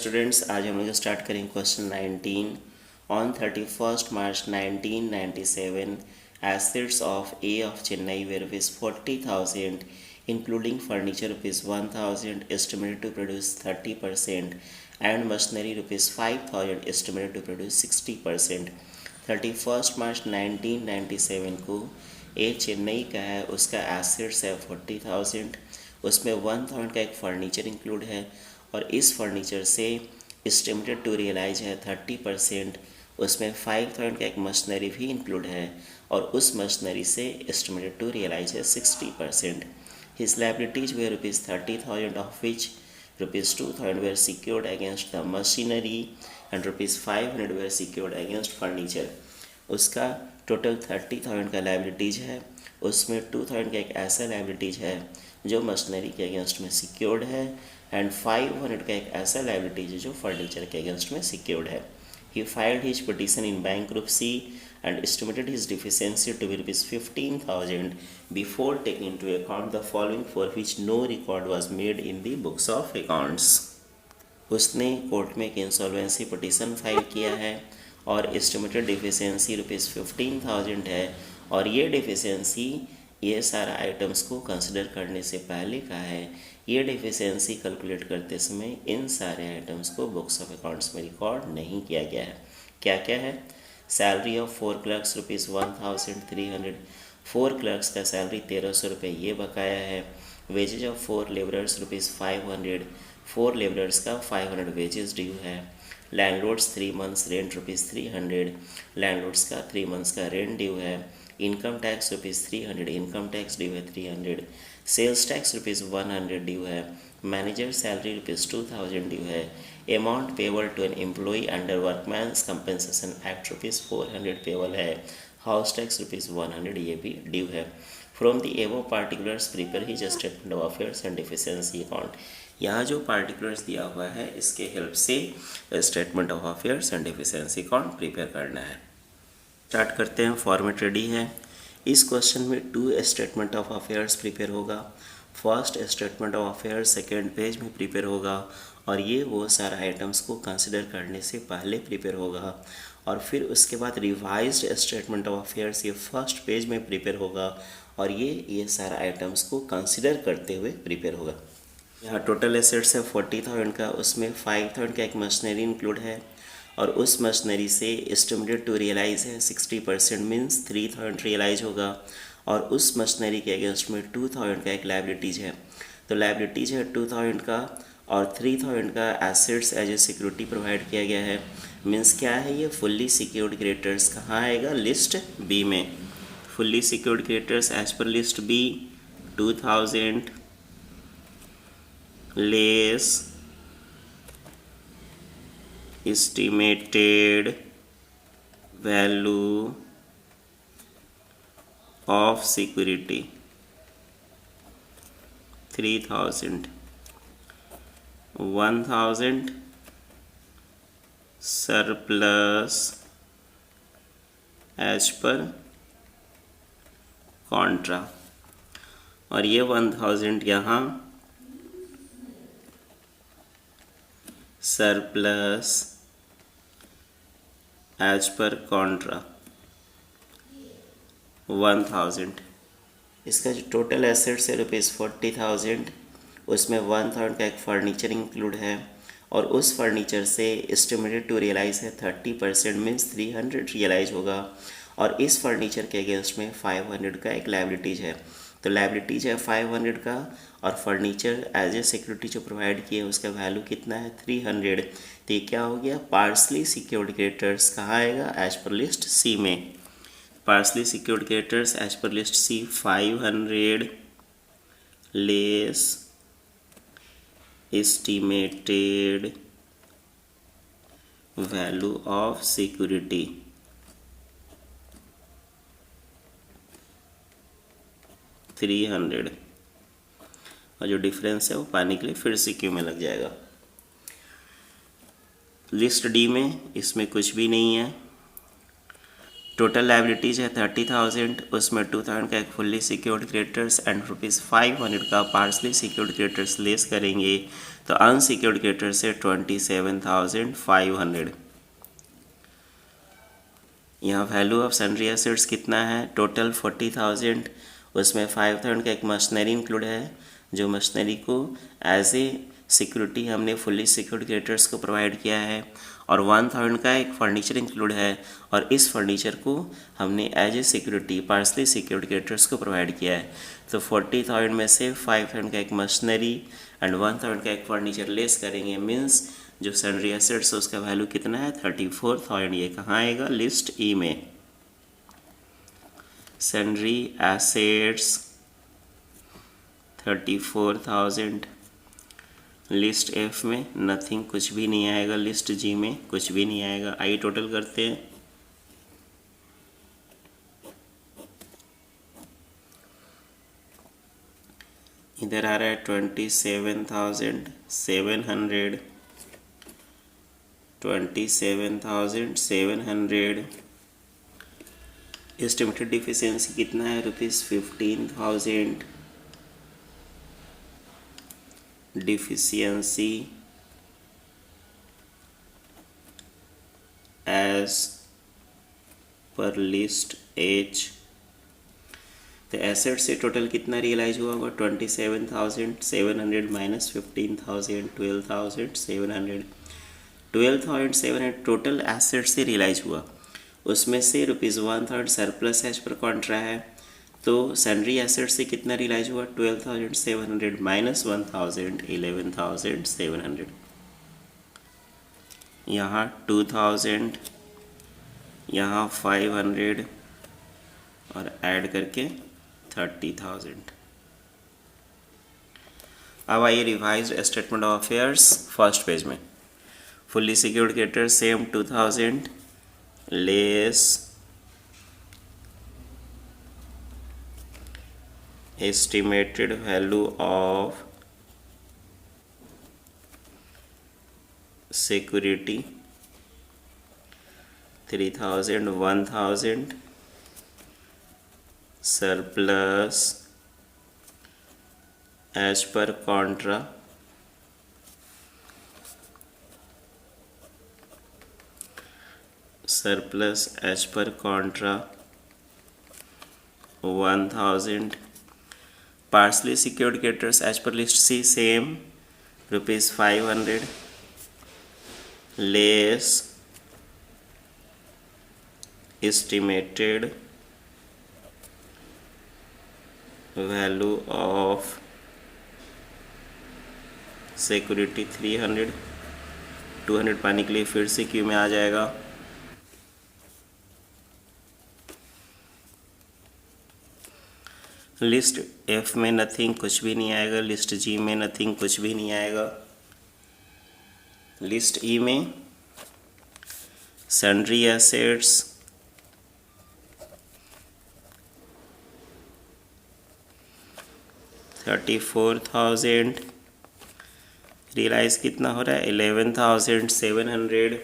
Students, आज हम लोग स्टार्ट करेंगे question 19। On 31 March 1997 assets of A of Chennai were ₹40,000 including furniture ₹1,000 estimated to produce 30% and machinery ₹5,000 estimated to produce 60%। 31 March 1997 को ए चेन्नई का है, उसका एसेट्स है 40,000, उसमें 1,000 का एक फ़र्नीचर इंक्लूड है और इस फर्नीचर से एस्टिमेटेड टू रियलाइज है 30%, उसमें 5,000 का एक मशीनरी भी इंक्लूड है और उस मशीनरी से एस्टिमेटेड टू रियलाइज है 60%। His liabilities were ₹30,000 of which ₹2,000 were secured against the machinery and ₹500 were secured against furniture. उसका टोटल 30,000 का लायबिलिटीज है, उसमें 2,000 का एक ऐसा लायबिलिटीज है जो मशीनरी के अगेंस्ट में सिक्योर्ड है एंड 500 का एक ऐसा लायबिलिटीज है जो फर्नीचर के अगेंस्ट में सिक्योर्ड है। He filed his petition in bankruptcy and estimated his deficiency to be ₹15,000 before taking into account the following for which no record was made in the books of accounts। उसने court में एक insolvency petition file किया है और estimated deficiency ₹15,000 है और ये deficiency ये सारा आइटम्स को कंसिडर करने से पहले का है। ये डिफिशियंसी कैलकुलेट करते समय इन सारे आइटम्स को बुक्स ऑफ अकाउंट्स में रिकॉर्ड नहीं किया गया है। क्या क्या है? सैलरी ऑफ 4 क्लर्क्स ₹1,300, 4 क्लर्क्स का सैलरी 1,300 रुपये ये बकाया है। वेजेज ऑफ 4 लेबरर्स ₹500, 4 लेबरर्स का 500 वेजेस ड्यू है। लैंडलॉर्ड्स 3 मंथ्स रेंट ₹300, लैंडलॉर्ड्स का 3 मंथ्स का रेंट ड्यू है। Income tax ₹300, income tax due है 300। सेल्स टैक्स ₹100 ड्यू है। मैनेजर सैलरी ₹2,000 ड्यू है। Amount payable to an employee under workman's compensation act ₹400 payable है। House tax ₹100 ये भी ड्यू है। From the above particulars prepare his statement of affairs and deficiency account. यहाँ जो particulars दिया हुआ है इसके हेल्प से statement of affairs and deficiency account prepare करना है। स्टार्ट करते हैं। फॉर्मेट रेडी है। इस क्वेश्चन में 2 स्टेटमेंट ऑफ अफेयर्स प्रिपेयर होगा। First statement of affairs second page में प्रिपेयर होगा और ये वो सारा आइटम्स को कंसिडर करने से पहले प्रिपेयर होगा और फिर उसके बाद रिवाइज्ड स्टेटमेंट ऑफ अफेयर्स ये फर्स्ट पेज में प्रिपेयर होगा और ये सारा आइटम्स को कंसिडर करते हुए प्रिपेयर होगा। यहाँ टोटल एसेट्स है 40,000 का, उसमें 5,000 का एक मशीनरी इंक्लूड है और उस मशीनरी से एस्टिमेटेड टू रियलाइज है 60%, मीन्स 3,000 रियलाइज होगा और उस मशीनरी के अगेंस्ट में 2,000 का एक लायबिलिटीज है। तो लायबिलिटीज है 2,000 का और 3,000 का assets as a security provide किया गया है। मीन्स क्या है? ये फुल्ली सिक्योर्ड क्रेडिटर्स कहाँ आएगा? लिस्ट बी में। फुल्ली सिक्योर्ड क्रेडिटर्स एज पर list B 2,000 less estimated value of security 3,000, 1,000 surplus as per contra और ये 1,000 यहाँ सरप्लस एज पर कॉन्ट्रा 1,000। इसका जो टोटल एसेट्स है ₹40,000, उसमें 1,000 का एक फर्नीचर इंक्लूड है और उस फर्नीचर से एस्टिमेटेड टू रियलाइज है 30%, मीन्स 300 रियलाइज होगा और इस फर्नीचर के अगेंस्ट में 500 का एक लायबिलिटीज है। तो लायबिलिटीज है 500 का और फर्नीचर एज ए सिक्योरिटी जो प्रोवाइड किए उसका वैल्यू कितना है? 300। तो ये क्या हो गया? पार्सली सिक्योर्ड क्रेडिटर्स कहाँ आएगा? एज पर लिस्ट सी में। पार्सली सिक्योर्ड क्रेडिटर्स एज पर list C 500 less estimated value of security 300 और जो डिफरेंस है वो पाने के लिए फिर से क्यू में लग जाएगा। लिस्ट डी में इसमें कुछ भी नहीं है टोटल लाइबिलिटीज है 30,000, उसमें 2,000 का एक फुल्ली सिक्योर्ड क्रेडिटर्स एंड ₹500 का पार्सली सिक्योर्ड क्रेडिटर्स लेस करेंगे तो अनसिक्योर्ड क्रेडिटर्स है 27,500। यहाँ वैल्यू ऑफ सन्ड्री एसेट्स कितना है, टोटल 40,000, उसमें 5,000 का एक मशीनरी इंक्लूड है, जो मशीनरी को एज ए सिक्योरिटी हमने फुल्ली सिक्योर्ड क्रेडिटर्स को प्रोवाइड किया है, और 1,000 का एक फर्नीचर इंक्लूड है, और इस फर्नीचर को हमने as a security partly secured creditors को प्रोवाइड किया है। तो 40,000 में से 5,000 का एक मशीनरी एंड 1,000 का एक फर्नीचर लेस करेंगे, मीन्स जो सन्ड्री एसेट्स उसका वैल्यू कितना है 34,000। ये कहाँ आएगा, लिस्ट ई में। सन्ड्री एसेट्स 34,000, लिस्ट एफ में नथिंग, कुछ भी नहीं आएगा, लिस्ट जी में कुछ भी नहीं आएगा। आई टोटल करते हैं, इधर आ रहा है 27,700, 27,700। एस्टिमेटेड डिफिशियंसी कितना है, ₹15,000। डिफिशियंसी एज पर लिस्ट एच। तो एसेट से टोटल कितना रियलाइज हुआ होगा, 27,700 माइनस 15,000, 12,700। 12,700 टोटल एसेट से रियलाइज हुआ, उसमें से ₹1,000 सरप्लस एज पर कॉन्ट्रा है, तो सन्ड्री एसेट से कितना रियलाइज हुआ, 12,700 माइनस 1,000, 11,700। यहाँ 2,000, यहाँ 500 और ऐड करके 30,000। अब आइए revised statement of affairs first page में। Fully secured creditor same 2,000 less estimated value of security 3,000, 1,000 surplus as per contra surplus as per contra 1,000 partially secured creditors as per list C same ₹500 less estimated value of security 300। 200 पाने के लिए फिर से Q में आ जाएगा। List F में nothing, कुछ भी नहीं आएगा। लिस्ट जी में नथिंग, कुछ भी नहीं आएगा। लिस्ट ई में सन्ड्री एसेट्स 34,000, रियलाइज कितना हो रहा है 11,700।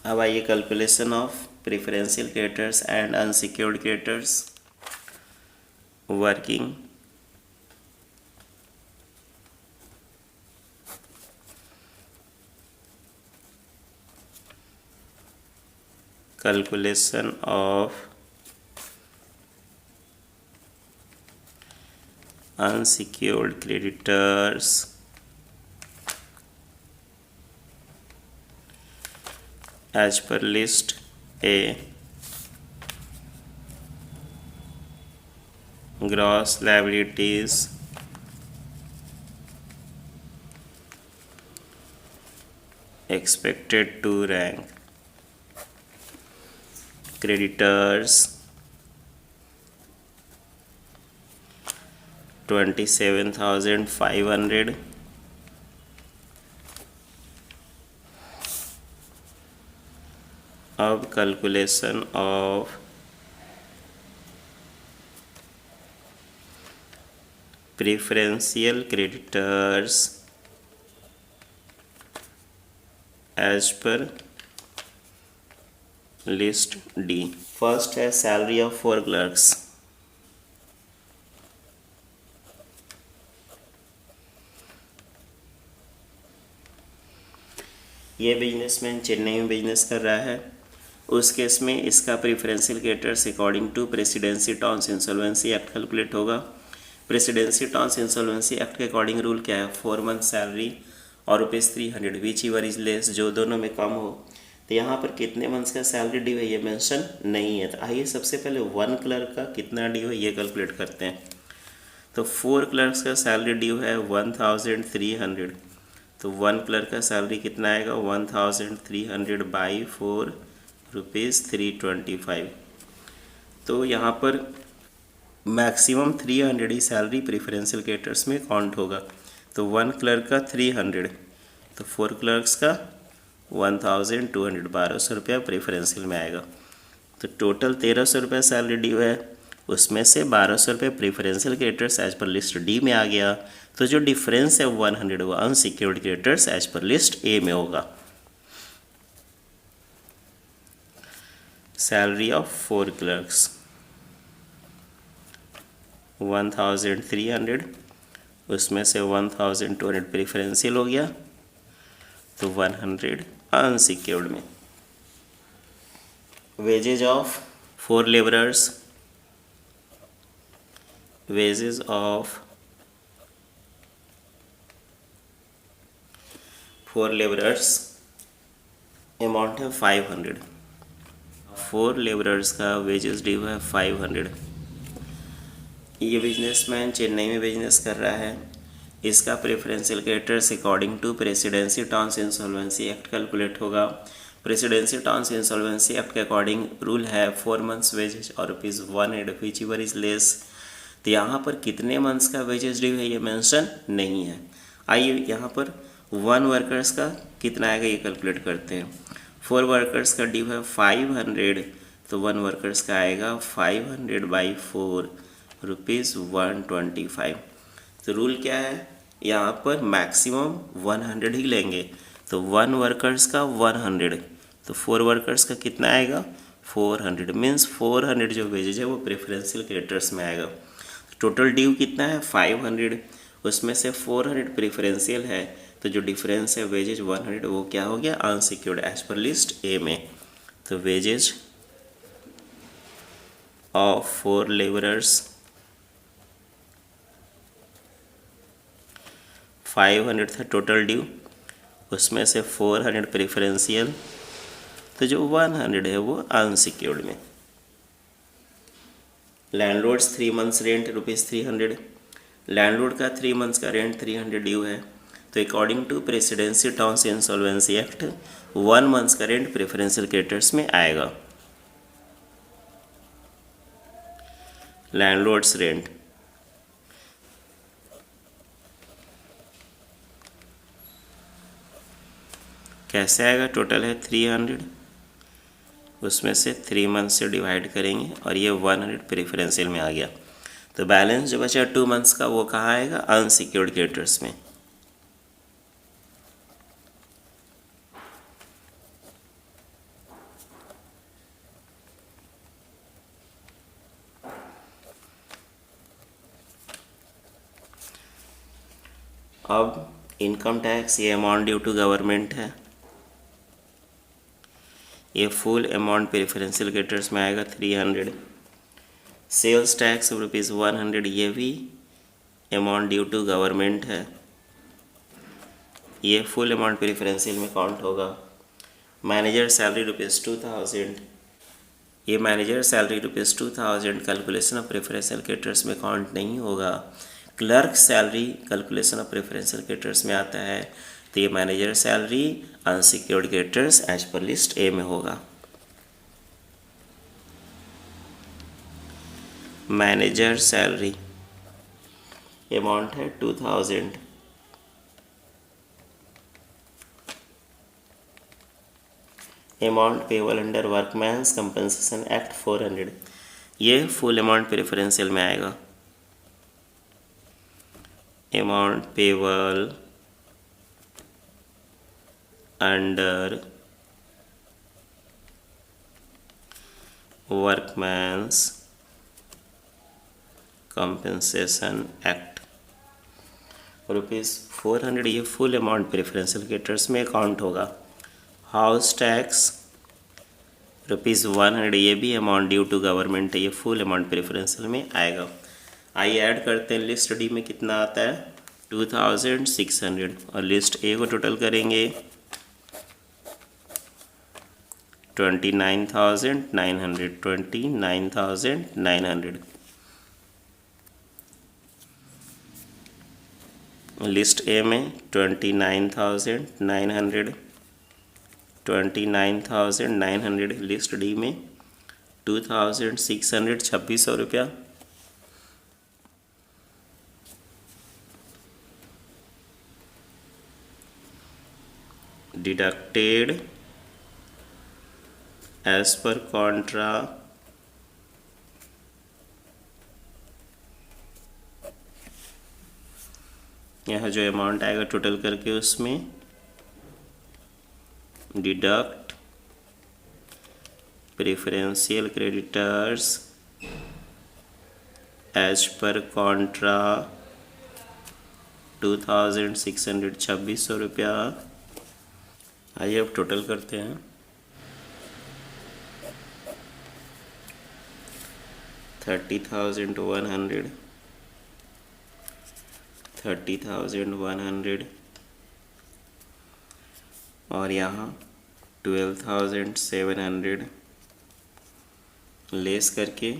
अब आइए calculation of preferential creditors and unsecured creditors working. Calculation of unsecured creditors as per list A, gross liabilities expected to rank creditors 27,500, अब calculation of preferential creditors as पर list D. First है salary of 4 clerks. ये businessman Chennai में business कर रहा है। उस case में इसका preferential creditors according to presidency terms insolvency act calculate होगा। प्रेसिडेंसी टर्म्स इंसॉल्वेंसी एक्ट के अकॉर्डिंग रूल क्या है, 4 मंथ सैलरी और ₹300 विच एवर इज लेस, जो दोनों में कम हो। तो यहाँ पर कितने मंथ्स का सैलरी ड्यू है ये मेंशन नहीं है। तो आइए सबसे पहले 1 क्लर्क का कितना ड्यू है ये कैलकुलेट करते हैं। तो 4 क्लर्क्स का सैलरी ड्यू है 1300। तो 1 क्लर्क का सैलरी कितना आएगा, 1300 बाई 4 ₹325। तो यहाँ पर मैक्सिमम 300 ही सैलरी प्रेफरेंशियल कैटर्स में काउंट होगा। तो 1 क्लर्क का 300, तो 4 क्लर्क्स का 1200, 1200 प्रेफरेंशियल में आएगा। तो टोटल 1300 रुपये सैलरी ड्यू है, उसमें से 1200 प्रेफरेंशियल क्रेडिटर्स एज पर लिस्ट डी में आ गया। तो जो डिफरेंस है 100 वो अनसिक्योर्ड क्रेडिटर्स एज पर लिस्ट ए में होगा। सैलरी ऑफ 4 क्लर्क्स 1300, उसमें से 1200 प्रेफरेंशियल हो गया, तो 100 अनसिक्योर्ड में। Wages of 4 labourers, wages of 4 laborers amount है 500। 4 लेबरर्स का वेजेस ड्यू है 500। ये बिजनेसमैन चेन्नई में बिजनेस कर रहा है। इसका preferential creditors according to presidency terms insolvency act calculate होगा। प्रेसिडेंसी टर्म्स इंसॉल्वेंसी एक्ट के अकॉर्डिंग रूल है 4 मंथ्स वेजेज और ₹100 विच एवर इज लेस। तो यहाँ पर कितने मंथ्स का वेजेस ड्यू है ये मेंशन नहीं है। आइए यहाँ पर 1 वर्कर्स का कितना आएगा ये कैलकुलेट करते हैं। 4 वर्कर्स का ड्यू है 500, तो 1 वर्कर्स का आएगा 500 बाई 4 ₹125। तो रूल क्या है, यहाँ पर मैक्सिमम 100 ही लेंगे। तो 1 वर्कर्स का 100, तो 4 वर्कर्स का कितना आएगा 400, मीन्स 400 जो वेजेज है वो प्रेफरेंशियल क्रेडिटर्स में आएगा। टोटल ड्यू कितना है 500, उसमें से 400 प्रेफरेंशियल है, तो जो डिफरेंस है वेजेज 100 वो क्या हो गया अनसिक्योर्ड एज पर लिस्ट ए में। तो वेजेज ऑफ 4 लेबरर्स 500 था टोटल ड्यू, उसमें से 400 प्रेफरेंशियल, तो जो 100 है वो अनसिक्योर्ड में। Landlords 3 months rent ₹300। लैंडलॉर्ड का 3 मंथ्स का रेंट 300 ड्यू है। तो according to presidency terms insolvency act 1 months का रेंट प्रेफरेंशियल क्रेडिटर्स में आएगा। लैंडलॉर्ड्स रेंट कैसे आएगा, टोटल है 300, उसमें से 3 मंथ से डिवाइड करेंगे और ये 100 प्रेफरेंशियल में आ गया। तो बैलेंस जो बचा 2 मंथ्स का वो कहाँ आएगा अनसिक्योर्ड क्रेडिटर्स में। अब इनकम टैक्स ये अमाउंट ड्यू टू गवर्नमेंट है, ये फुल अमाउंट प्रेफरेंशियल क्रेडिटर्स में आएगा 300। सेल्स टैक्स ₹100 ये भी अमाउंट ड्यू टू गवर्नमेंट है, ये फुल अमाउंट प्रेफरेंशियल में काउंट होगा। मैनेजर सैलरी ₹2000, ये manager salary ₹2000 calculation of preferential creditors में काउंट नहीं होगा। Clerk salary calculation of preferential creditors में आता है, तो ये manager salary unsecured creditors as पर लिस्ट ए में होगा। मैनेजर सैलरी अमाउंट है 2000, amount payable under workman's compensation act 400, ये फुल अमाउंट प्रेफरेंशियल में आएगा। Amount payable under workman's compensation act. ₹400 ये फुल अमाउंट प्रेफरेंशियल क्रेडिटर्स में अकाउंट होगा। हाउस टैक्स ₹100 ये भी अमाउंट ड्यू टू गवर्नमेंट है, ये फुल अमाउंट प्रेफरेंशियल में आएगा। आइए ऐड करते हैं, लिस्ट डी में कितना आता है 2600 और लिस्ट ए को टोटल करेंगे 29,900। लिस्ट ए में 29,900 लिस्ट डी में 2600 ₹2600। डिडक्टेड एज पर कॉन्ट्रा यहाँ जो अमाउंट आएगा टोटल करके उसमें डिडक्ट प्रेफरेंशियल क्रेडिटर्स एज पर कॉन्ट्रा 2600 ₹2600। आइए अब टोटल करते हैं। 30,100 30,100 और यहाँ 12,700 लेस करके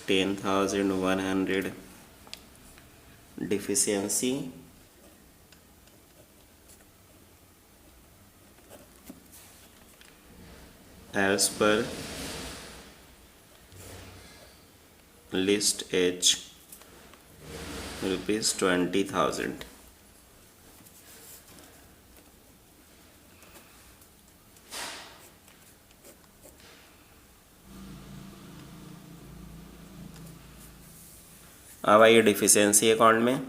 10,100 डिफिशियंसी एज पर लिस्ट एच ₹20,000। अब आइए डिफिशियंसी अकाउंट में।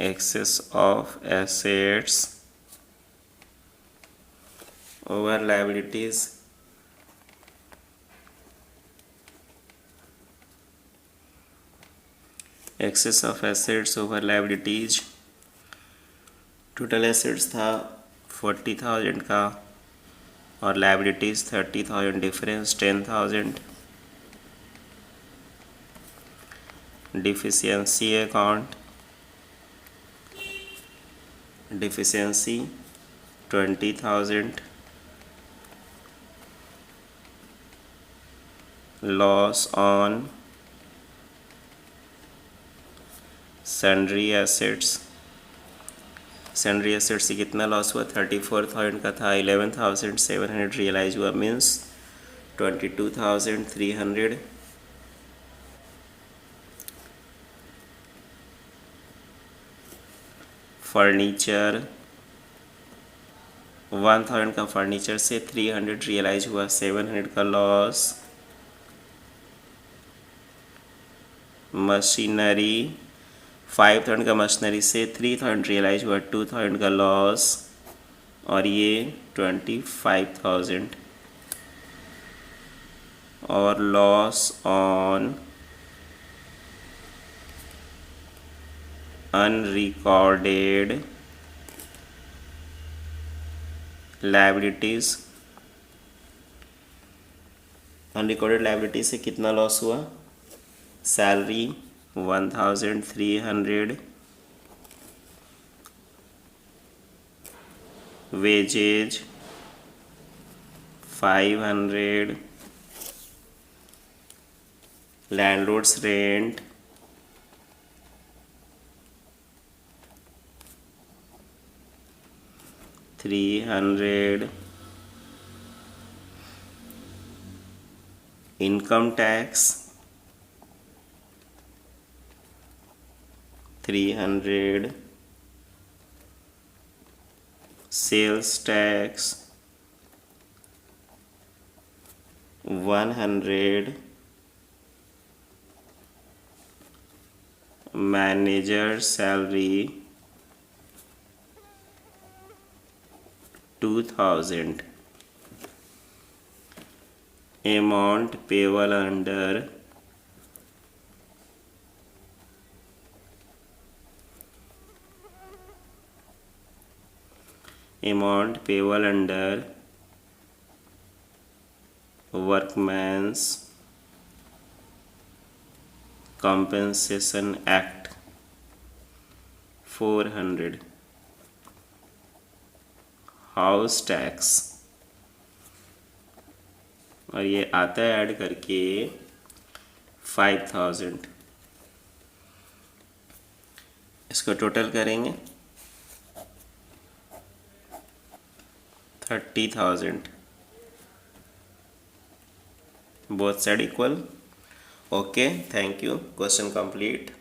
Excess of assets over liabilities excess of assets over liabilities. Total assets था 40,000 का और liabilities 30,000, difference 10,000। Deficiency account deficiency 20,000, loss on sundry assets. Sundry assets से कितना लॉस हुआ 34,000 का था, 11,700 रियलाइज हुआ, मीन्स 22,300। फर्नीचर 1,000 का फर्नीचर से 300 रियलाइज हुआ, 700 का लॉस। मशीनरी 5,000 का मशीनरी से 3,000 रियलाइज हुआ, 2,000 का लॉस और ये 25,000। और loss on unrecorded liabilities. Unrecorded liability से कितना लॉस हुआ, salary 1,300, wages 500, landlords rent 300, income tax 300, sales tax 100, manager salary 2000. Amount payable under Workmen's Compensation Act 400. House tax, और ये आता है ऐड करके 5000. इसको टोटल करेंगे 30,000. Both side equal. Okay, thank you. Question complete.